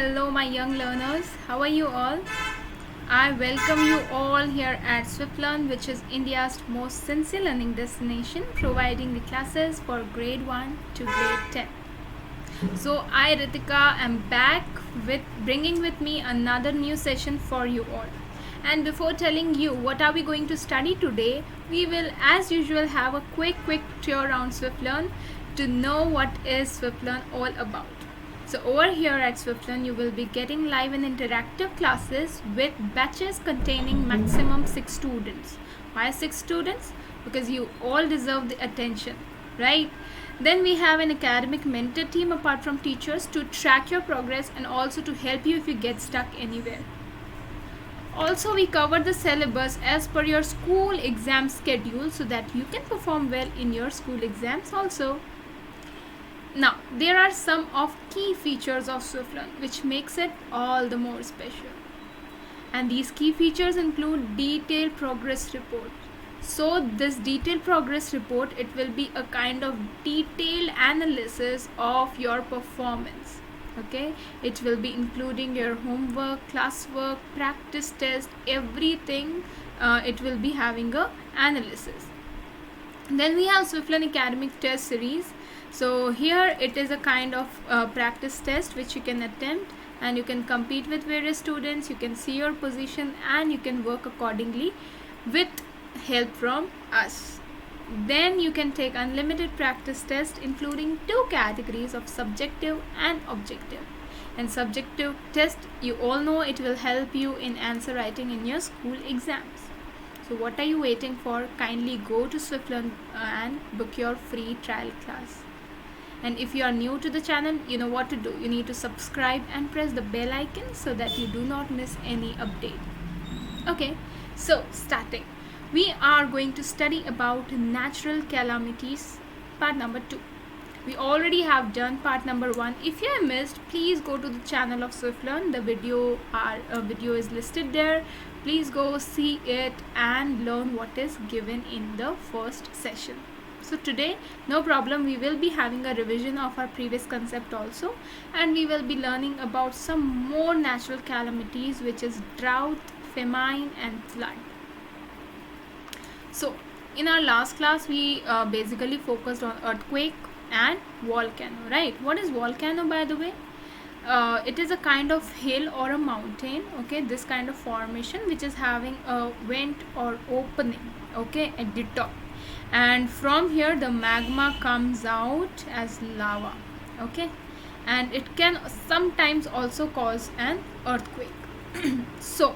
hello, my young learners. How are you all? I welcome you all here at Swiflearn, which is India's most sincere learning destination, providing the classes for grade 1 to grade 10. So, I, Ritika, am back with bringing with me another new session for you all. And before telling you what are we going to study today, we will, as usual, have a quick tour around Swiflearn to know what is Swiflearn all about. So over here at Swiflearn, you will be getting live and interactive classes with batches containing maximum 6 students. Why 6 students? Because you all deserve the attention, right? Then we have an academic mentor team apart from teachers to track your progress and also to help you if you get stuck anywhere. Also, we cover the syllabus as per your school exam schedule so that you can perform well in your school exams also. Now, there are some of key features of Swiflearn which makes it all the more special. And these key features include detailed progress report. So this detailed progress report, it will be a kind of detailed analysis of your performance. Okay, it will be including your homework, classwork, practice test, everything. It will be having a analysis. Then we have Swiflearn academic test series. So here it is a kind of practice test which you can attempt and you can compete with various students, you can see your position and you can work accordingly with help from us. Then you can take unlimited practice test including 2 categories of subjective and objective. And subjective test, you all know it will help you in answer writing in your school exams. So what are you waiting for? Kindly go to Swiflearn and book your free trial class. And if you are new to the channel, you know what to do. You need to subscribe and press the bell icon so that you do not miss any update. Okay, so starting. We are going to study about natural calamities, part number 2. We already have done part number 1. If you have missed, please go to the channel of Swiflearn. The video is listed there. Please go see it and learn what is given in the first session. So today, no problem, we will be having a revision of our previous concept also, and we will be learning about some more natural calamities, which is drought, famine and flood. So in our last class, we basically focused on earthquake and volcano, right? What is volcano, by the way? It is a kind of hill or a mountain, okay, this kind of formation which is having a vent or opening, okay, at the top, and from here the magma comes out as lava, okay, and it can sometimes also cause an earthquake. So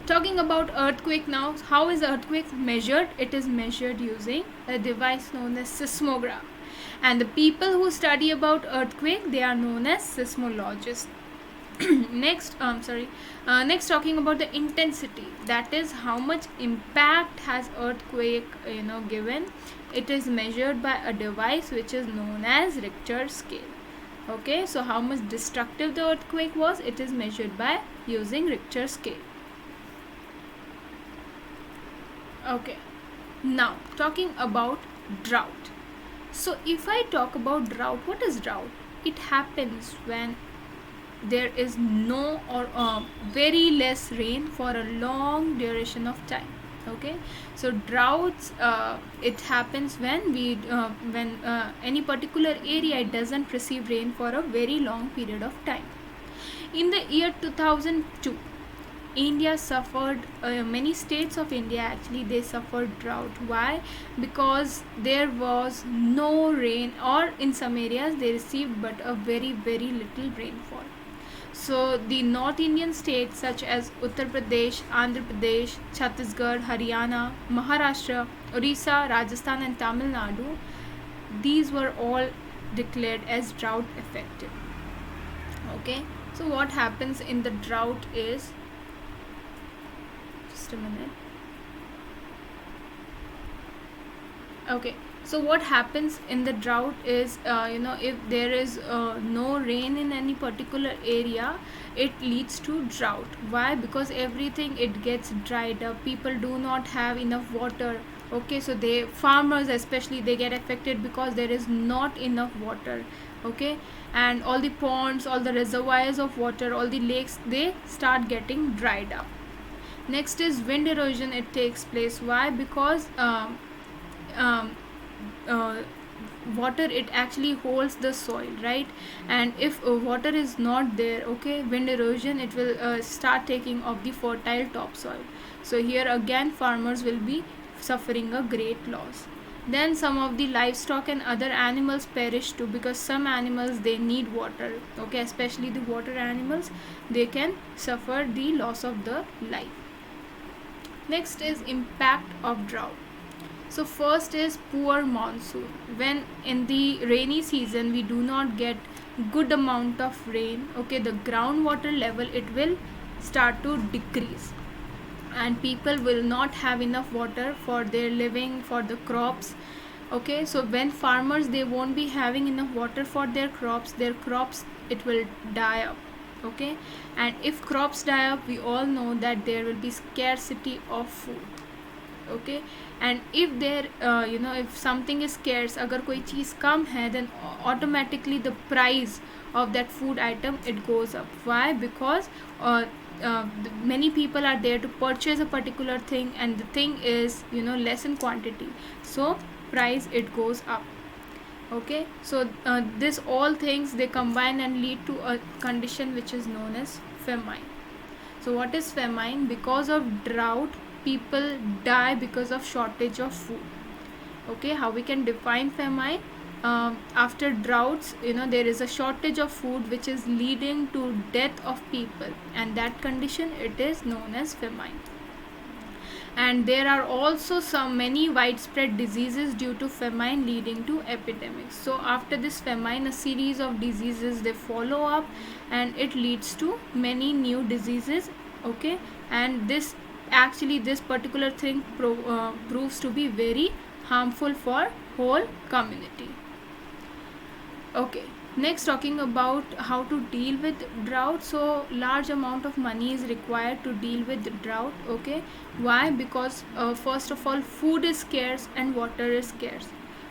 talking about earthquake now, how is earthquake measured? It is measured using a device known as seismograph. And the people who study about earthquake, they are known as seismologists. Next talking about the intensity, that is how much impact has earthquake given. It is measured by a device which is known as Richter scale. Okay, so how much destructive the earthquake was, it is measured by using Richter scale. Okay, now talking about drought. So if I talk about drought, what is drought? It happens when there is no or very less rain for a long duration of time. Okay, so droughts, it happens when any particular area doesn't receive rain for a very long period of time. In the year 2002, India suffered, many states of India actually, they suffered drought. Why? Because there was no rain, or in some areas they received but a very little rainfall. So the North Indian states such as Uttar Pradesh, Andhra Pradesh, Chhattisgarh, Haryana, Maharashtra, Orissa, Rajasthan and Tamil Nadu, these were all declared as drought affected. Okay, so what happens in the drought is, just a minute. Okay, so what happens in the drought is, if there is no rain in any particular area, it leads to drought. Why? Because everything, it gets dried up, people do not have enough water. Okay, so farmers especially, they get affected because there is not enough water. okay, and all the ponds, all the reservoirs of water, all the lakes, they start getting dried up. Next is wind erosion. It takes place. Why? Because um, uh, water, it actually holds the soil, right? And if water is not there, okay, wind erosion, it will start taking off the fertile topsoil. So here again farmers will be suffering a great loss. Then some of the livestock and other animals perish too, because some animals, they need water, okay, especially the water animals, they can suffer the loss of the life. Next is impact of drought. So first is poor monsoon. When in the rainy season we do not get good amount of rain, okay, the groundwater level, it will start to decrease, and people will not have enough water for their living, for the crops, okay. So when farmers, they won't be having enough water for their crops, it will die up, okay. And if crops die up, we all know that there will be scarcity of food, okay. And if there if something is scarce, agar koi cheez kam hai, then automatically the price of that food item, it goes up. Why? Because many people are there to purchase a particular thing, and the thing is less in quantity, so price, it goes up, okay. So this all things, they combine and lead to a condition which is known as famine. So what is famine? Because of drought, people die because of shortage of food, okay. How we can define famine? After droughts, there is a shortage of food which is leading to death of people, and that condition, it is known as famine. And there are also many widespread diseases due to famine, leading to epidemics. So after this famine, a series of diseases, they follow up, and it leads to many new diseases, okay. And this particular thing proves to be very harmful for whole community, okay. Next, talking about how to deal with drought. So large amount of money is required to deal with drought, okay. Why? Because first of all, food is scarce and water is scarce,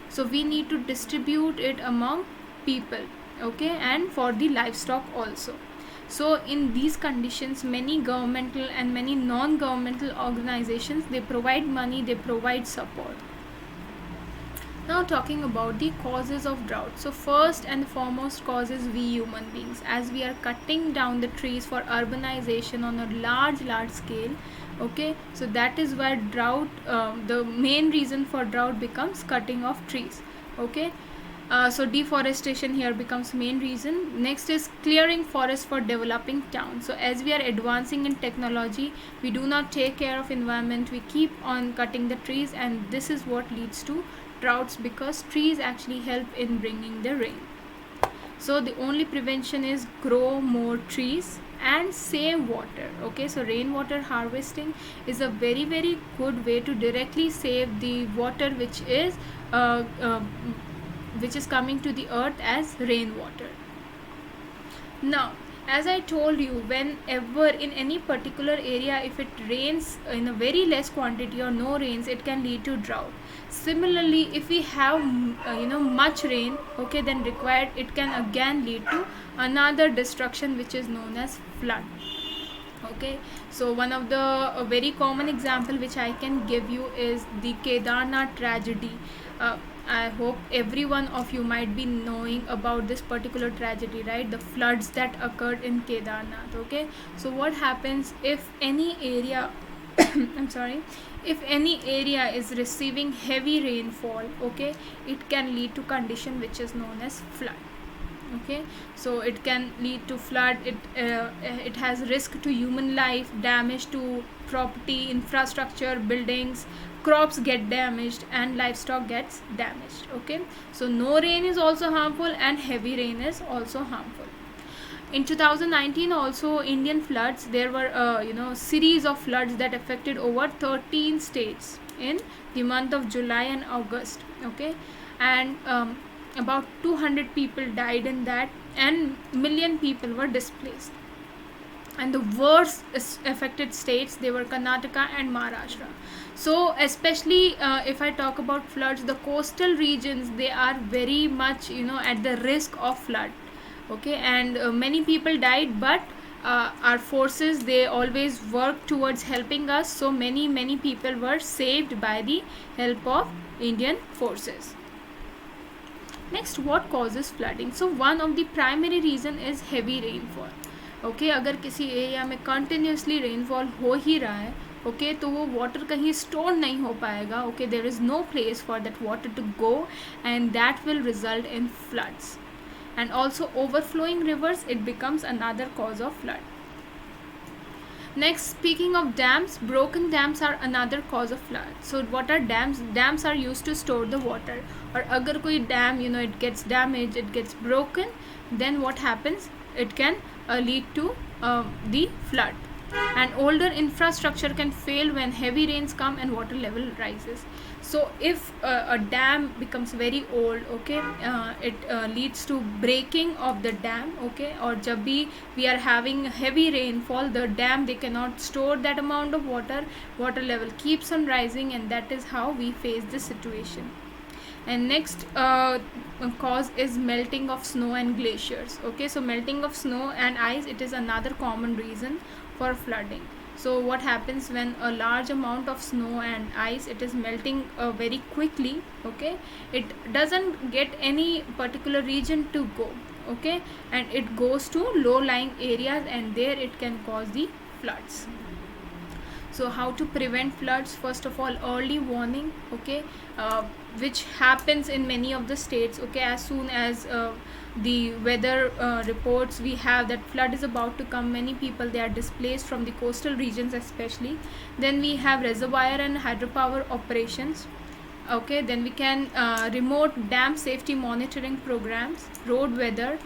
so we need to distribute it among people, okay, and for the livestock also. So in these conditions, many governmental and many non-governmental organizations, they provide money, they provide support. Now talking about the causes of drought. So first and foremost cause is we human beings, as we are cutting down the trees for urbanization on a large scale, okay. So that is why drought, the main reason for drought becomes cutting of trees, okay. So deforestation here becomes main reason. Next is clearing forests for developing towns. So as we are advancing in technology, we do not take care of environment, we keep on cutting the trees, and this is what leads to droughts, because trees actually help in bringing the rain. So the only prevention is grow more trees and save water, okay. So rainwater harvesting is a very good way to directly save the water which is coming to the earth as rainwater. Now, as I told you, whenever in any particular area, if it rains in a very less quantity or no rains, it can lead to drought. Similarly, if we have much rain, okay, then required, it can again lead to another destruction which is known as flood, okay. So one of the very common example which I can give you is the Kedarnath tragedy. I hope every one of you might be knowing about this particular tragedy, right? The floods that occurred in Kedarnath, okay. So what happens if any area I'm sorry, if any area is receiving heavy rainfall, okay, it can lead to condition which is known as flood, okay. So it can lead to flood, it has risk to human life, damage to property, infrastructure, buildings, crops get damaged, and livestock gets damaged, okay. So no rain is also harmful, and heavy rain is also harmful. In 2019 also, Indian floods, there were series of floods that affected over 13 states in the month of July and August, okay. And about 200 people died in that, and million people were displaced. and the worst affected states, they were Karnataka and Maharashtra. So especially if I talk about floods, the coastal regions, they are very much at the risk of flood. Okay, and many people died, but our forces, they always work towards helping us, so many people were saved by the help of Indian forces. Next, what causes flooding? So one of the primary reason is heavy rainfall. Okay अगर किसी area में continuously rainfall हो ही रहा है, okay तो वो water कहीं store नहीं हो पाएगा. Okay, there is no place for that water to go, and that will result in floods. And also overflowing rivers, it becomes another cause of flood. Next, speaking of dams, broken dams are another cause of flood. So what are dams? Dams are used to store the water. Or agar koi dam it gets damaged, it gets broken, then what happens? It can lead to the flood. And older infrastructure can fail when heavy rains come and water level rises. So if a dam becomes very old, okay, it leads to breaking of the dam. Okay, or jab bhi we are having heavy rainfall, the dam, they cannot store that amount of water, water level keeps on rising, and that is how we face this situation. And next cause is melting of snow and glaciers. Okay, so melting of snow and ice, it is another common reason for flooding. So what happens when a large amount of snow and ice, it is melting very quickly? Okay, it doesn't get any particular region to go. Okay, and it goes to low lying areas, and there it can cause the floods. So how to prevent floods? First of all, early warning. Okay, which happens in many of the states. Okay, as soon as the weather reports we have that flood is about to come, many people, they are displaced from the coastal regions especially. Then we have reservoir and hydropower operations. Okay, then we can remote dam safety monitoring programs, road weather,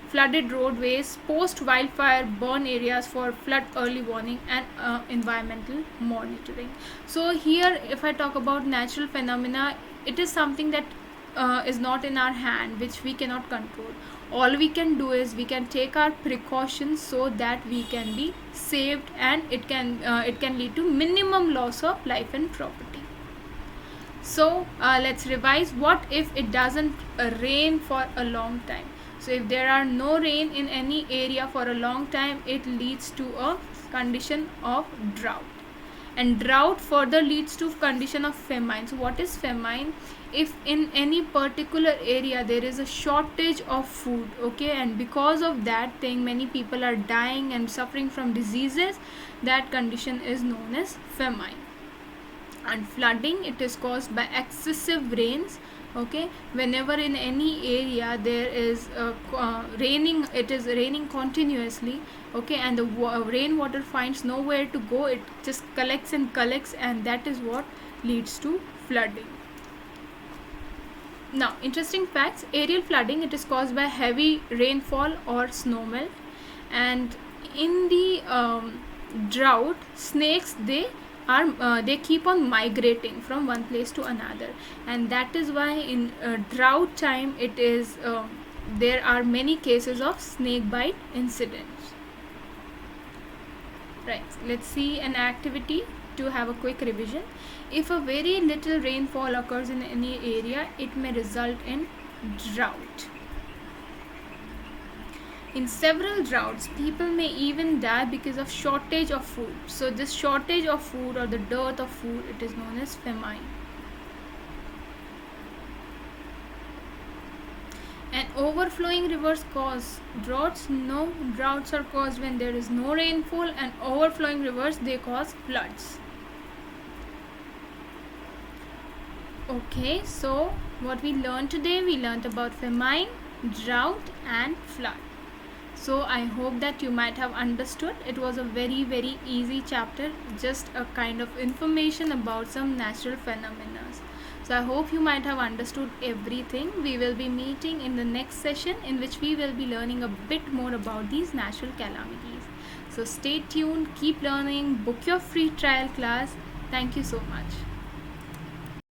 flooded roadways, post wildfire burn areas for flood early warning, and environmental monitoring. So here, if I talk about natural phenomena, it is something that is not in our hand, which we cannot control. All we can do is we can take our precautions so that we can be saved, and it can lead to minimum loss of life and property. So let's revise. What if it doesn't rain for a long time? So if there are no rain in any area for a long time, it leads to a condition of drought. And drought further leads to condition of famine. So what is famine? If in any particular area there is a shortage of food, okay, and because of that thing many people are dying and suffering from diseases, that condition is known as famine. And flooding, it is caused by excessive rains. Okay, whenever in any area there is raining, it is raining continuously. Okay, and the rainwater finds nowhere to go, it just collects, and that is what leads to flooding. Now, interesting facts. Aerial flooding, it is caused by heavy rainfall or snowmelt. And in the drought, snakes, they keep on migrating from one place to another, and that is why in drought time it is there are many cases of snake bite incidents. Right, let's see an activity to have a quick revision. If a very little rainfall occurs in any area, it may result in drought. In several droughts, people may even die because of shortage of food. So this shortage of food or the dearth of food, it is known as famine. And overflowing rivers cause droughts? No, droughts are caused when there is no rainfall, and overflowing rivers, they cause floods. Okay, so what we learned today, we learned about famine, drought, and flood. So I hope that you might have understood. It was a very easy chapter, just a kind of information about some natural phenomena. So I hope you might have understood everything. We will be meeting in the next session, in which we will be learning a bit more about these natural calamities. So stay tuned, keep learning, book your free trial class. Thank you so much.